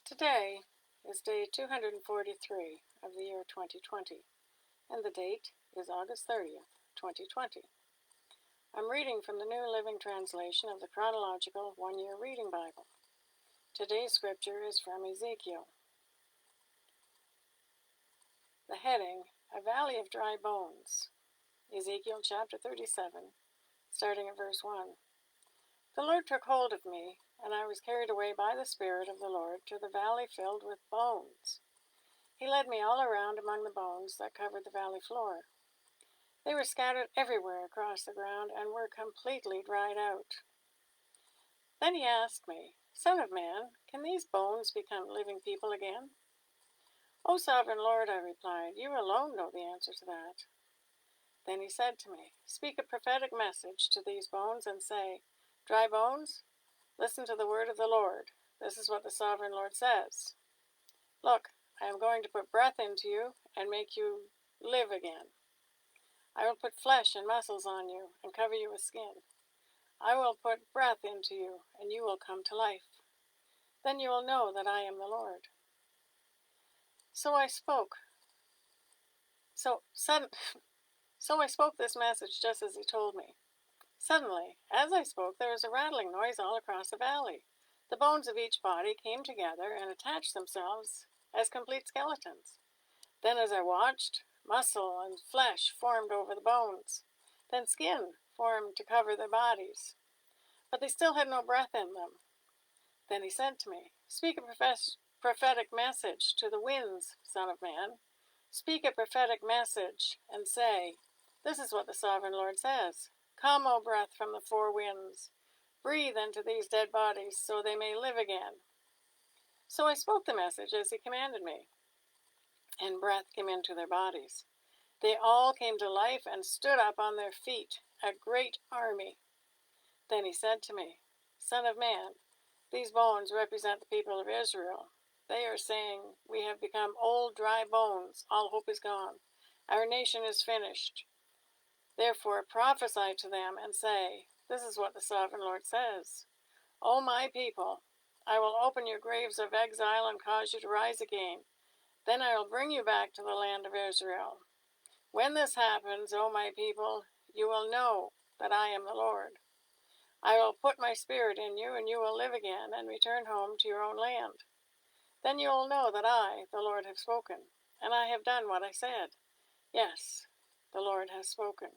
Today is day 243 of the year 2020, and the date is August 30th, 2020. I'm reading from the New Living Translation of the Chronological One-Year Reading Bible. Today's scripture is from Ezekiel. The heading, A Valley of Dry Bones. Ezekiel chapter 37, starting at verse 1. The Lord took hold of me, and I was carried away by the Spirit of the Lord to the valley filled with bones. He led me all around among the bones that covered the valley floor. They were scattered everywhere across the ground and were completely dried out. Then he asked me, Son of man, can these bones become living people again? O sovereign Lord, I replied, you alone know the answer to that. Then he said to me, Speak a prophetic message to these bones and say, Dry bones, listen to the word of the Lord. This is what the sovereign Lord says. Look, I am going to put breath into you and make you live again. I will put flesh and muscles on you and cover you with skin. I will put breath into you and you will come to life. Then you will know that I am the Lord. So I spoke this message just as he told me. Suddenly, as I spoke, there was a rattling noise all across the valley. The bones of each body came together and attached themselves as complete skeletons. Then as I watched, muscle and flesh formed over the bones. Then skin formed to cover their bodies. But they still had no breath in them. Then he said to me, Speak a prophetic message to the winds, Son of man. Speak a prophetic message and say, This is what the sovereign Lord says. Come, O breath from the four winds. Breathe into these dead bodies so they may live again. So I spoke the message as he commanded me, and breath came into their bodies. They all came to life and stood up on their feet, a great army. Then he said to me, Son of man, these bones represent the people of Israel. They are saying, We have become old, dry bones. All hope is gone. Our nation is finished. Therefore prophesy to them and say, This is what the sovereign Lord says. O my people, I will open your graves of exile and cause you to rise again. Then I will bring you back to the land of Israel. When this happens, O my people, you will know that I am the Lord. I will put my spirit in you, and you will live again and return home to your own land. Then you will know that I, the Lord, have spoken, and I have done what I said. Yes, the Lord has spoken.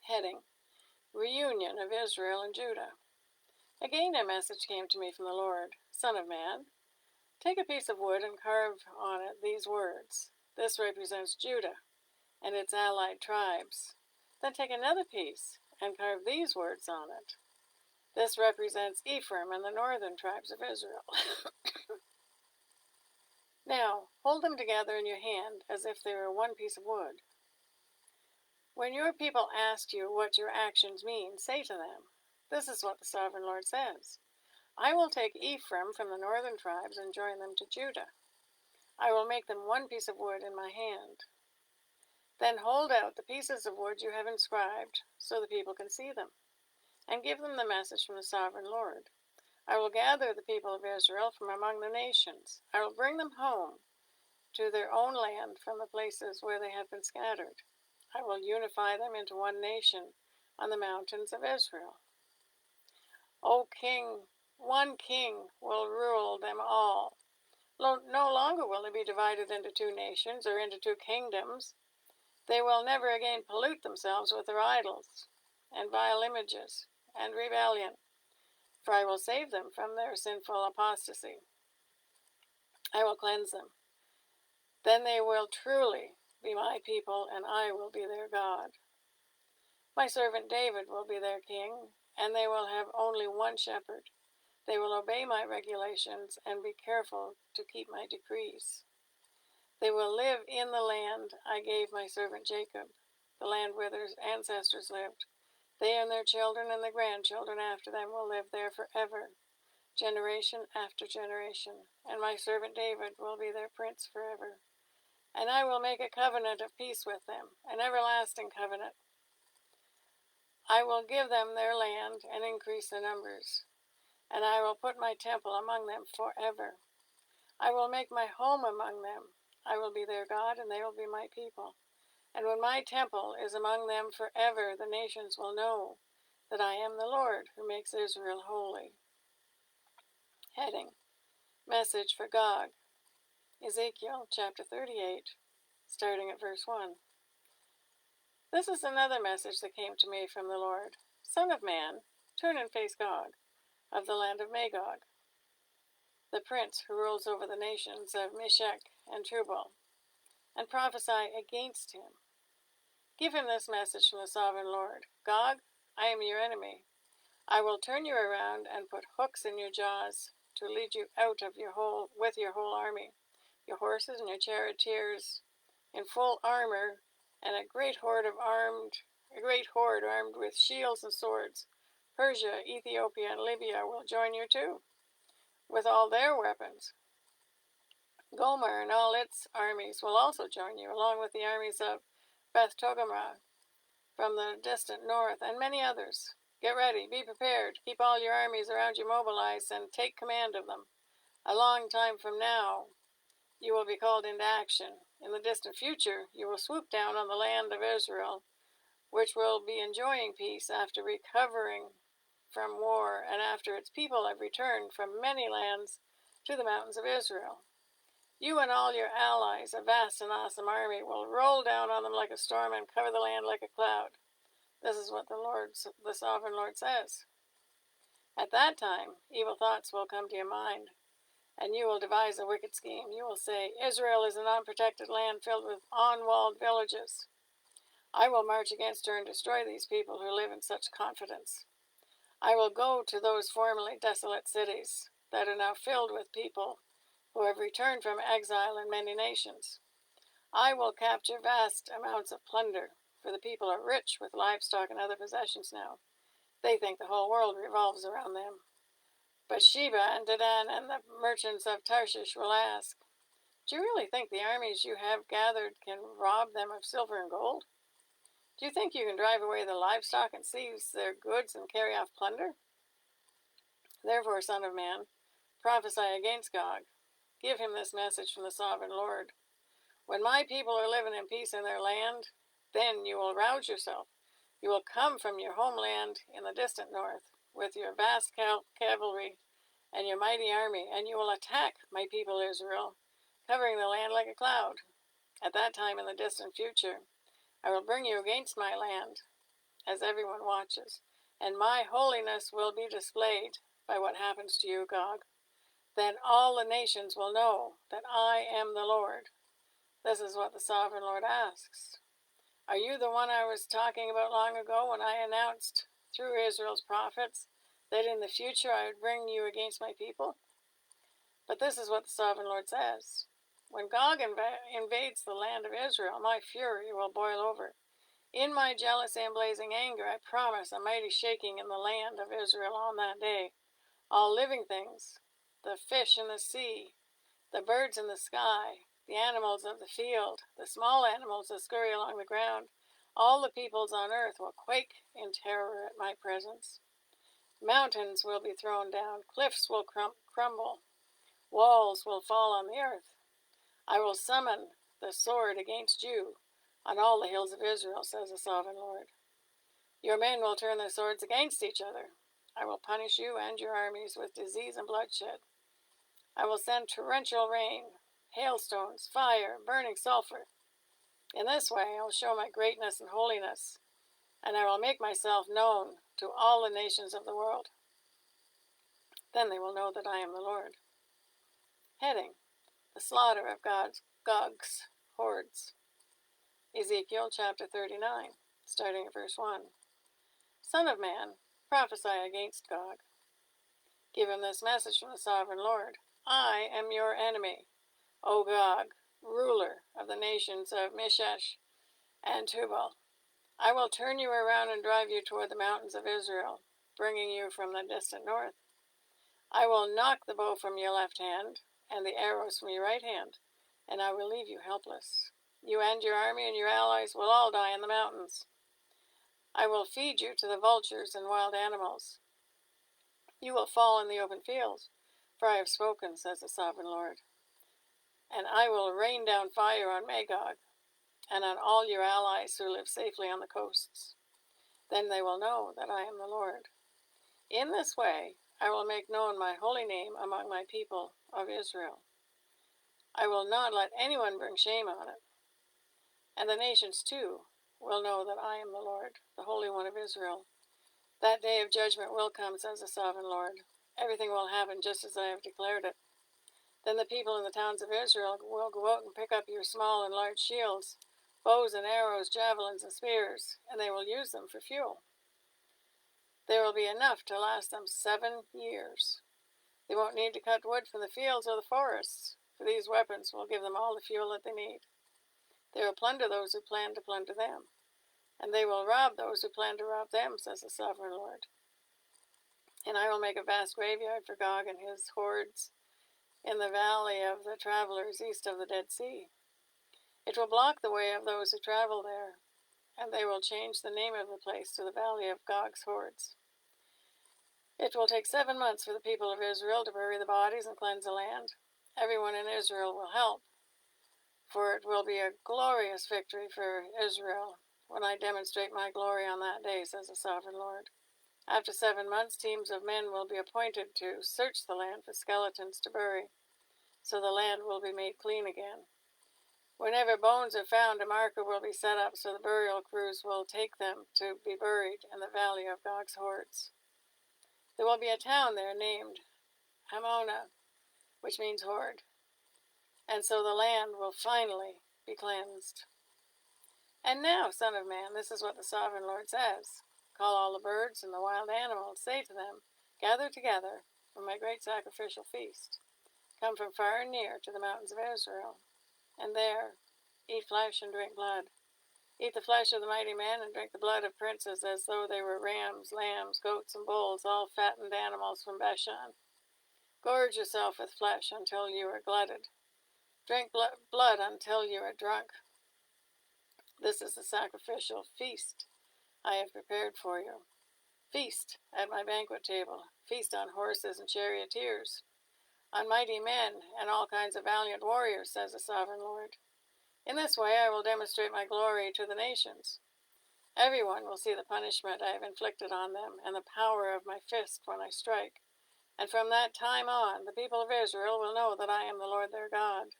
Heading, Reunion of Israel and Judah. Again a message came to me from the Lord. Son of man, take a piece of wood and carve on it these words. This represents Judah and its allied tribes. Then take another piece and carve these words on it. This represents Ephraim and the northern tribes of Israel. Now, hold them together in your hand as if they were one piece of wood. When your people ask you what your actions mean, say to them, This is what the sovereign Lord says. I will take Ephraim from the northern tribes and join them to Judah. I will make them one piece of wood in my hand. Then hold out the pieces of wood you have inscribed so the people can see them, and give them the message from the sovereign Lord. I will gather the people of Israel from among the nations. I will bring them home to their own land from the places where they have been scattered. I will unify them into one nation on the mountains of Israel. O king, one king will rule them all. No longer will they be divided into two nations or into two kingdoms. They will never again pollute themselves with their idols and vile images and rebellion, for I will save them from their sinful apostasy. I will cleanse them. Then they will truly be my people, and I will be their God. My servant David will be their king, and they will have only one shepherd. They will obey my regulations and be careful to keep my decrees. They will live in the land I gave my servant Jacob, the land where their ancestors lived. They and their children and the grandchildren after them will live there forever, generation after generation, and my servant David will be their prince forever. And I will make a covenant of peace with them, an everlasting covenant. I will give them their land and increase their numbers. and I will put my temple among them forever. I will make my home among them. I will be their God, and they will be my people. And when my temple is among them forever, the nations will know that I am the Lord who makes Israel holy. Heading: Message for Gog. Ezekiel chapter 38, starting at verse 1. This is another message that came to me from the Lord. Son of man, turn and face Gog, of the land of Magog, the prince who rules over the nations of Meshech and Tubal, and prophesy against him. Give him this message from the sovereign Lord. Gog, I am your enemy. I will turn you around and put hooks in your jaws to lead you out of with your whole army, your horses and your charioteers in full armor, and a great horde armed with shields and swords. Persia, Ethiopia, and Libya will join you too, with all their weapons. Gomer and all its armies will also join you, along with the armies of Beth Togarmah from the distant north, and many others. Get ready, be prepared, keep all your armies around you mobilized, and take command of them. A long time from now, you will be called into action. In the distant future, you will swoop down on the land of Israel, which will be enjoying peace after recovering from war, and after its people have returned from many lands to the mountains of Israel. You and all your allies, a vast and awesome army, will roll down on them like a storm and cover the land like a cloud. This is what the sovereign Lord says. At that time, evil thoughts will come to your mind, and you will devise a wicked scheme. You will say, Israel is an unprotected land filled with unwalled villages. I will march against her and destroy these people who live in such confidence. I will go to those formerly desolate cities that are now filled with people who have returned from exile in many nations. I will capture vast amounts of plunder, for the people are rich with livestock and other possessions now. They think the whole world revolves around them. But Sheba and Dedan and the merchants of Tarshish will ask, do you really think the armies you have gathered can rob them of silver and gold? Do you think you can drive away the livestock and seize their goods and carry off plunder? Therefore, son of man, prophesy against Gog. Give him this message from the sovereign Lord. When my people are living in peace in their land, then you will rouse yourself. You will come from your homeland in the distant north with your vast cavalry and your mighty army, and you will attack my people Israel, covering the land like a cloud. At that time in the distant future, I will bring you against my land, as everyone watches, and my holiness will be displayed by what happens to you, Gog. Then all the nations will know that I am the Lord. This is what the sovereign Lord asks. Are you the one I was talking about long ago when I announced through Israel's prophets that in the future I would bring you against my people? But this is what the sovereign Lord says. When Gog invades the land of Israel, my fury will boil over. In my jealousy and blazing anger, I promise a mighty shaking in the land of Israel on that day. All living things, the fish in the sea, the birds in the sky, the animals of the field, the small animals that scurry along the ground, all the peoples on earth will quake in terror at my presence. Mountains will be thrown down, cliffs will crumble, walls will fall on the earth. I will summon the sword against you on all the hills of Israel, says the sovereign Lord. Your men will turn their swords against each other. I will punish you and your armies with disease and bloodshed. I will send torrential rain, hailstones, fire, burning sulfur. In this way I will show my greatness and holiness, and I will make myself known to all the nations of the world. Then they will know that I am the Lord. Heading: The slaughter of Gog's hordes. Ezekiel chapter 39, starting at verse 1. Son of man, prophesy against Gog. Give him this message from the sovereign Lord. I am your enemy, O Gog, ruler of the nations of Meshech and Tubal. I will turn you around and drive you toward the mountains of Israel, bringing you from the distant north. I will knock the bow from your left hand and the arrows from your right hand, and I will leave you helpless. You and your army and your allies will all die in the mountains. I will feed you to the vultures and wild animals. You will fall in the open fields, for I have spoken, says the sovereign Lord. And I will rain down fire on Magog, and on all your allies who live safely on the coasts. Then they will know that I am the Lord. In this way I will make known my holy name among my people of Israel. I will not let anyone bring shame on it. And the nations too will know that I am the Lord, the Holy One of Israel. That day of judgment will come, says the sovereign Lord. Everything will happen just as I have declared it. Then the people in the towns of Israel will go out and pick up your small and large shields, bows and arrows, javelins and spears, and they will use them for fuel. There will be enough to last them 7 years. They won't need to cut wood from the fields or the forests, for these weapons will give them all the fuel that they need. They will plunder those who plan to plunder them, and they will rob those who plan to rob them, says the sovereign Lord. And I will make a vast graveyard for Gog and his hordes in the valley of the travelers east of the Dead Sea. It will block the way of those who travel there, and they will change the name of the place to the valley of Gog's hordes. It will take 7 months for the people of Israel to bury the bodies and cleanse the land. Everyone in Israel will help, for it will be a glorious victory for Israel when I demonstrate my glory on that day, says the sovereign Lord. After 7 months, teams of men will be appointed to search the land for skeletons to bury, so the land will be made clean again. Whenever bones are found, a marker will be set up so the burial crews will take them to be buried in the valley of Gog's hordes. There will be a town there named Hamona, which means horde, and so the land will finally be cleansed. And now, Son of Man, this is what the sovereign Lord says. Call all the birds and the wild animals, say to them, gather together for my great sacrificial feast. Come from far and near to the mountains of Israel, and there eat flesh and drink blood. Eat the flesh of the mighty men and drink the blood of princes as though they were rams, lambs, goats, and bulls, all fattened animals from Bashan. Gorge yourself with flesh until you are glutted. Drink blood until you are drunk. This is the sacrificial feast I have prepared for you. Feast at my banquet table. Feast on horses and charioteers, on mighty men and all kinds of valiant warriors, says the sovereign Lord. In this way I will demonstrate my glory to the nations. Everyone will see the punishment I have inflicted on them and the power of my fist when I strike. And from that time on, the people of Israel will know that I am the Lord their God.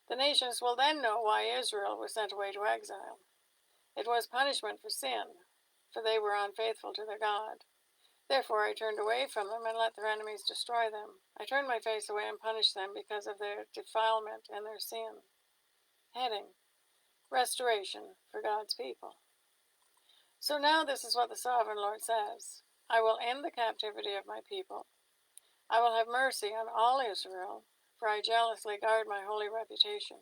The nations will then know why Israel was sent away to exile. It was punishment for sin, for they were unfaithful to their God. Therefore I turned away from them and let their enemies destroy them. I turned my face away and punished them because of their defilement and their sin. Heading: Restoration for God's people. So now this is what the sovereign Lord says. I will end the captivity of my people. I will have mercy on all Israel, for I jealously guard my holy reputation.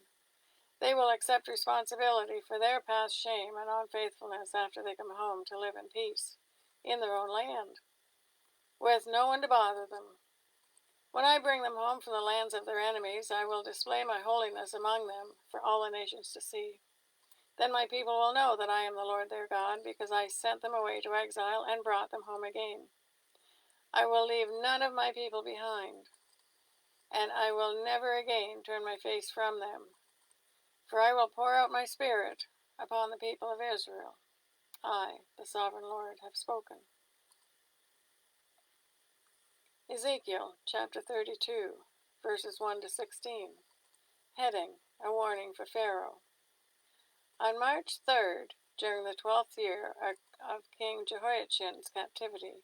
They will accept responsibility for their past shame and unfaithfulness after they come home to live in peace in their own land, with no one to bother them. When I bring them home from the lands of their enemies, I will display my holiness among them for all the nations to see. Then my people will know that I am the Lord their God, because I sent them away to exile and brought them home again. I will leave none of my people behind, and I will never again turn my face from them, for I will pour out my spirit upon the people of Israel. I, the sovereign Lord, have spoken. Ezekiel chapter 32, verses 1 to 16. Heading: A warning for Pharaoh. On March 3rd, during the 12th year of King Jehoiachin's captivity,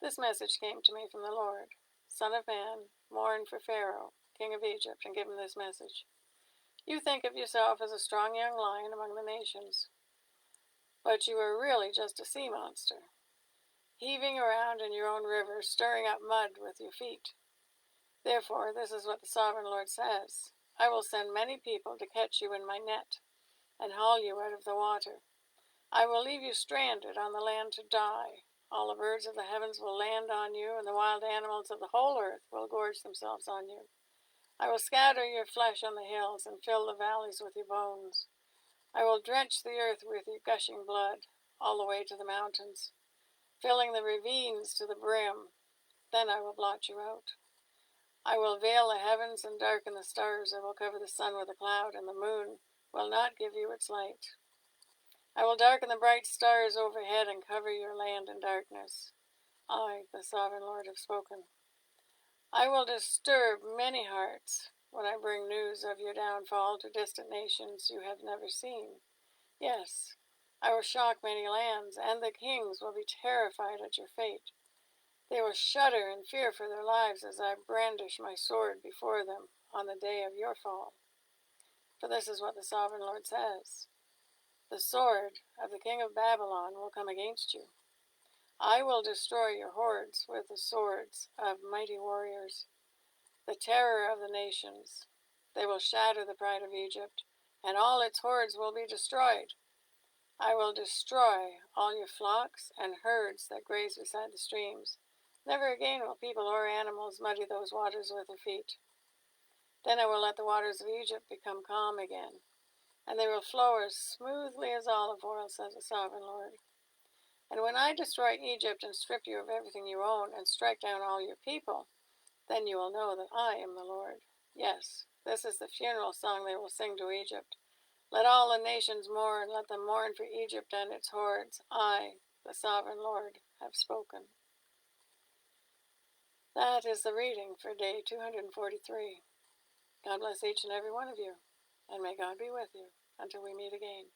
this message came to me from the Lord. Son of man, mourn for Pharaoh, king of Egypt, and give him this message. You think of yourself as a strong young lion among the nations, but you are really just a sea monster, heaving around in your own rivers, stirring up mud with your feet. Therefore, this is what the sovereign Lord says. I will send many people to catch you in my net and haul you out of the water. I will leave you stranded on the land to die. All the birds of the heavens will land on you, and the wild animals of the whole earth will gorge themselves on you. I will scatter your flesh on the hills and fill the valleys with your bones. I will drench the earth with your gushing blood all the way to the mountains, filling the ravines to the brim. Then I will blot you out. I will veil the heavens and darken the stars. I will cover the sun with a cloud, and the moon will not give you its light. I will darken the bright stars overhead and cover your land in darkness. I, the sovereign Lord, have spoken. I will disturb many hearts when I bring news of your downfall to distant nations you have never seen. Yes, I will shock many lands, and the kings will be terrified at your fate. They will shudder in fear for their lives as I brandish my sword before them on the day of your fall. For this is what the sovereign Lord says. The sword of the king of Babylon will come against you. I will destroy your hordes with the swords of mighty warriors, the terror of the nations. They will shatter the pride of Egypt, and all its hordes will be destroyed. I will destroy all your flocks and herds that graze beside the streams. Never again will people or animals muddy those waters with their feet. Then I will let the waters of Egypt become calm again, and they will flow as smoothly as olive oil, says the sovereign Lord. And when I destroy Egypt and strip you of everything you own and strike down all your people, then you will know that I am the Lord. Yes, this is the funeral song they will sing to Egypt. Let all the nations mourn, let them mourn for Egypt and its hordes. I, the sovereign Lord, have spoken. That is the reading for day 243. God bless each and every one of you, and may God be with you until we meet again.